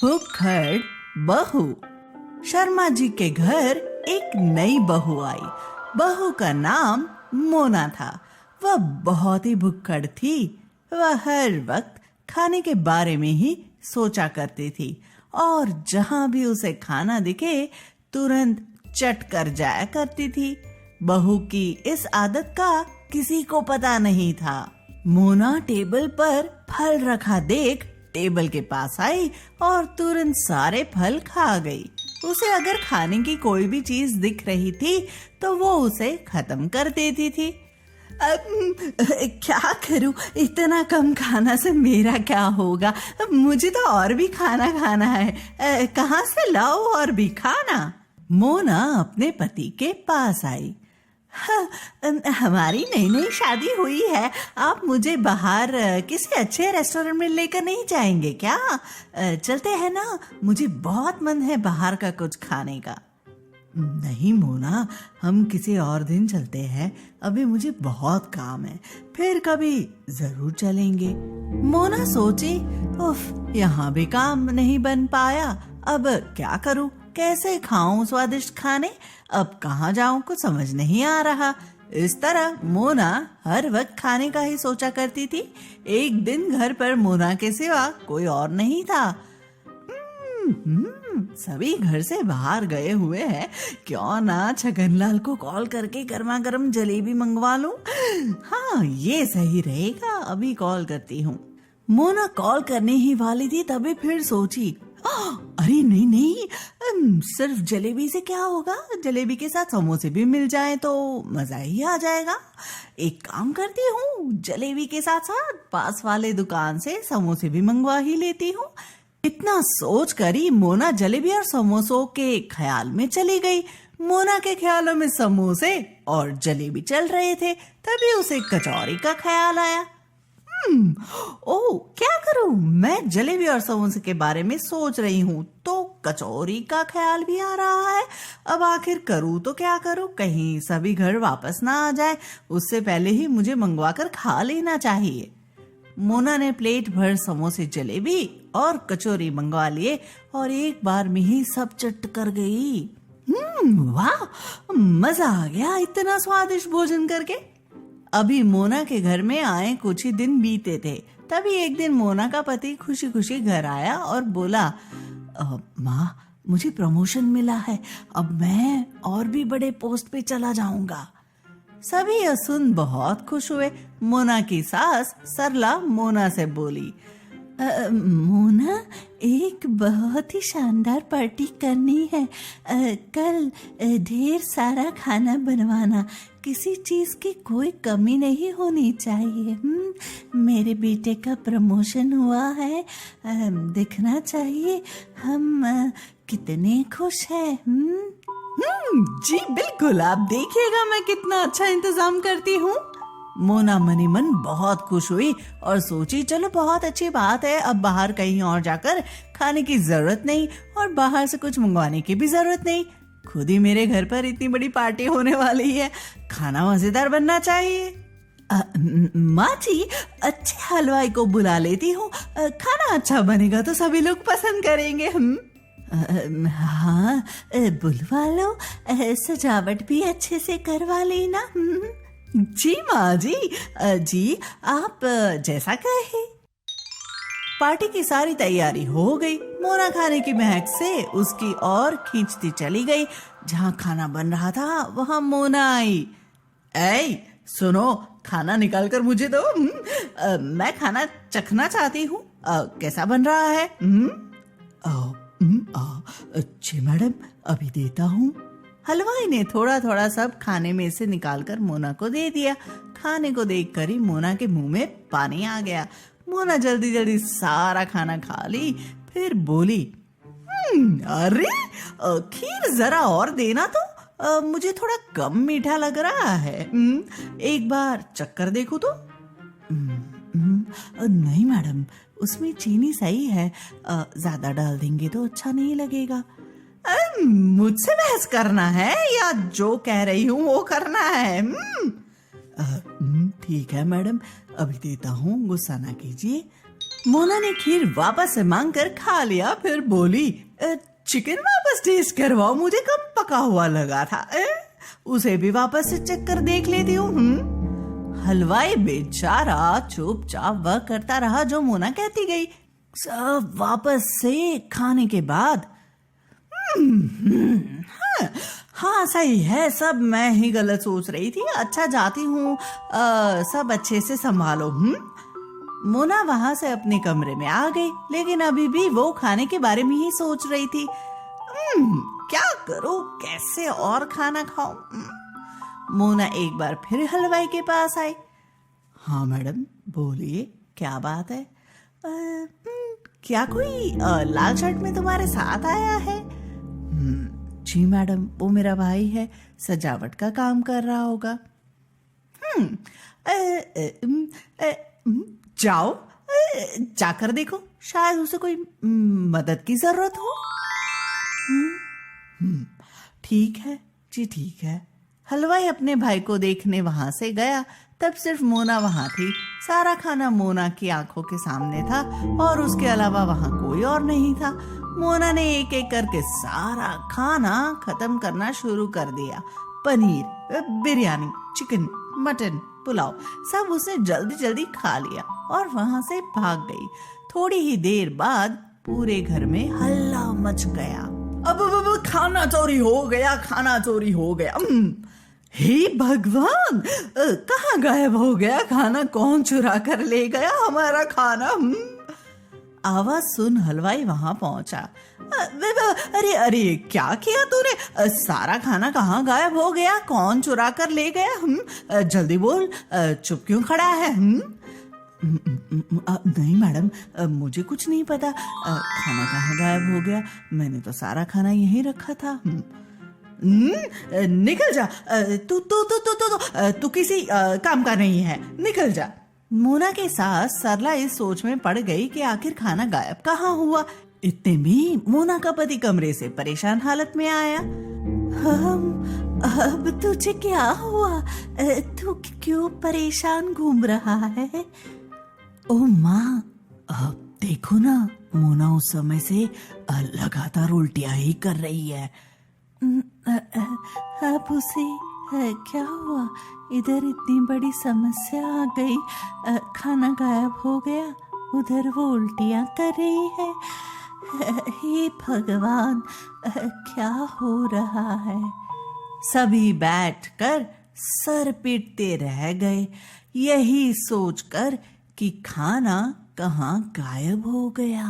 भुक्खड़ बहू। शर्मा जी के घर एक नई बहू आई। बहू का नाम मोना था। वह बहुत ही भुक्खड़ थी। वह हर वक्त खाने के बारे में ही सोचा करती थी और जहां भी उसे खाना दिखे तुरंत चट कर जाया करती थी। बहू की इस आदत का किसी को पता नहीं था। मोना टेबल पर फल रखा देख टेबल के पास आई और तुरंत सारे फल खा गई। उसे अगर खाने की कोई भी चीज दिख रही थी तो वो उसे खत्म कर देती थी। क्या करूं, इतना कम खाना से मेरा क्या होगा? मुझे तो और भी खाना खाना है। कहाँ से लाओ और भी खाना? मोना अपने पति के पास आई। हाँ, हमारी नई नई शादी हुई है। आप मुझे बाहर किसी अच्छे रेस्टोरेंट में लेकर नहीं जाएंगे क्या? चलते हैं ना, मुझे बहुत मन है बाहर का कुछ खाने का। नहीं मोना, हम किसी और दिन चलते हैं। अभी मुझे बहुत काम है, फिर कभी जरूर चलेंगे। मोना सोची, उफ, यहाँ भी काम नहीं बन पाया। अब क्या करूं? कैसे खाऊं स्वादिष्ट खाने? अब कहाँ जाऊं, कुछ समझ नहीं आ रहा। इस तरह मोना हर वक्त खाने का ही सोचा करती थी। एक दिन घर पर मोना के सिवा कोई और नहीं था। सभी घर से बाहर गए हुए हैं। क्यों ना छगनलाल को कॉल करके गर्मा गर्म जलेबी मंगवा लूं। हाँ, ये सही रहेगा। अभी कॉल करती हूँ। मोना कॉल करने ही वाली थी तभी फिर सोची, अरे नहीं नहीं, सिर्फ जलेबी से क्या होगा? जलेबी के साथ समोसे भी मिल जाए तो मजा ही आ जाएगा। एक काम करती हूँ, जलेबी के साथ साथ पास वाले दुकान से समोसे भी मंगवा ही लेती हूँ। इतना सोच कर ही मोना जलेबी और समोसों के ख्याल में चली गई। मोना के ख्यालों में समोसे और जलेबी चल रहे थे। तभी उसे कचौरी का ख्याल आया। ओह, क्या करूं? मैं जलेबी और समोसे के बारे में सोच रही हूँ तो कचौरी का ख्याल भी आ रहा है। अब आखिर करूँ तो क्या करूँ? कहीं सभी घर वापस ना आ जाए, उससे पहले ही मुझे मंगवा कर खा लेना चाहिए। मोना ने प्लेट भर समोसे, जलेबी और कचौरी मंगवा लिए और एक बार में ही सब चट कर गई। वाह, मजा आ गया इतना स्वादिष्ट भोजन करके। अभी मोना के घर में आए कुछ ही दिन बीते थे। तभी एक दिन मोना का पति खुशी खुशी घर आया और बोला, माँ, मुझे प्रमोशन मिला है। अब मैं और भी बड़े पोस्ट पे चला जाऊंगा। सभी यह सुन बहुत खुश हुए। मोना की सास सरला मोना से बोली, मोना, एक बहुत ही शानदार पार्टी करनी है। कल ढेर सारा खाना बनवाना, किसी चीज की कोई कमी नहीं होनी चाहिए। मेरे बेटे का प्रमोशन हुआ है, दिखना चाहिए हम कितने खुश हैं। जी बिल्कुल, आप देखिएगा मैं कितना अच्छा इंतजाम करती हूँ। मोना मनी मन बहुत खुश हुई और सोची, चलो बहुत अच्छी बात है। अब बाहर कहीं और जाकर खाने की जरूरत नहीं और बाहर से कुछ मंगवाने की भी जरूरत नहीं। खुद ही मेरे घर पर इतनी बड़ी पार्टी होने वाली है, खाना मजेदार बनना चाहिए। माँ जी, अच्छे हलवाई को बुला लेती हूँ। खाना अच्छा बनेगा तो सभी लोग पसंद करेंगे। हाँ, बुलवा लो। सजावट भी अच्छे से करवा लेना। जी माँ जी। जी, आप जैसा कहे। पार्टी की सारी तैयारी हो गई। मोना खाने की महक से उसकी ओर खींचती चली गई। जहाँ खाना बन रहा था वहाँ मोना आई। ऐ सुनो, खाना निकाल कर मुझे दो। मैं खाना चखना चाहती हूँ। कैसा बन रहा है? जी मैडम, अभी देता हूँ। हलवाई ने थोड़ा थोड़ा सब खाने में से निकालकर मोना को दे दिया। खाने को देखकर ही मोना के मुंह में पानी आ गया। मोना जल्दी जल्दी सारा खाना खा ली, फिर बोली, अरे खीर जरा और देना तो, मुझे थोड़ा कम मीठा लग रहा है। एक बार चक्कर देखो तो। नहीं मैडम, उसमें चीनी सही है, ज्यादा डाल देंगे तो अच्छा नहीं लगेगा। मुझसे बहस करना है या जो कह रही हूँ वो करना है? ठीक है मैडम, अभी देता हूँ, गुस्सा ना कीजिए। मोना ने खीर वापस से मांग कर खा लिया, फिर बोली, चिकन वापस टेस्ट करवाओ, मुझे कम पका हुआ लगा था। उसे भी वापस से चेक कर देख लेती हूँ। हलवाई बेचारा चुपचाप वह करता रहा जो मोना कहती गई। सब वापस से खाने के बाद हाँ सही है, सब मैं ही गलत सोच रही थी। अच्छा जाती हूँ, सब अच्छे से संभालो। मोना वहां से अपने कमरे में आ गई, लेकिन अभी भी वो खाने के बारे में ही सोच रही थी। क्या करूं, कैसे और खाना खाऊं। मोना एक बार फिर हलवाई के पास आई। हाँ मैडम बोलिए, क्या बात है? क्या कोई लाल शर्ट में तुम्हारे साथ आया है? जी मैडम, वो मेरा भाई है, सजावट का काम कर रहा होगा। जाओ, जाकर देखो, शायद उसे कोई मदद की जरूरत हो। ठीक है जी, ठीक है। हलवाई अपने भाई को देखने वहां से गया। तब सिर्फ मोना वहां थी। सारा खाना मोना की आंखों के सामने था और उसके अलावा वहां कोई और नहीं था। मोना ने एक एक करके सारा खाना खत्म करना शुरू कर दिया। पनीर, बिरयानी, चिकन, मटन, पुलाव, सब उसने जल्दी जल्दी खा लिया और वहां से भाग गई। थोड़ी ही देर बाद पूरे घर में हल्ला मच गया। अब खाना चोरी हो गया, खाना चोरी हो गया। हे भगवान, कहाँ गायब हो गया खाना? कौन चुरा कर ले गया हमारा खाना? आवाज सुन हलवाई वहां पहुंचा। अरे अरे, क्या किया तूने? सारा खाना कहाँ गायब हो गया? कौन चुरा कर ले गया? जल्दी बोल, चुप क्यों खड़ा है? नहीं मैडम, मुझे कुछ नहीं पता। खाना कहाँ गायब हो गया? मैंने तो सारा खाना यहीं रखा था। निकल जा, तू किसी काम का नहीं है, निकल जा। मोना के साथ सरला इस सोच में पड़ गई कि आखिर खाना गायब कहाँ हुआ। इतने में मोना का पति कमरे से परेशान हालत में आया। अब तुझे क्या हुआ? तू क्यों परेशान घूम रहा है? ओ माँ, अब देखो ना, मोना उस समय से लगातार उल्टियां ही कर रही है। अब उसे क्या हुआ? इधर इतनी बड़ी समस्या आ गई, खाना गायब हो गया, उधर वो उल्टियां कर रही है। हे भगवान, क्या हो रहा है? सभी बैठकर सर पीटते रह गए, यही सोचकर कि खाना कहाँ गायब हो गया।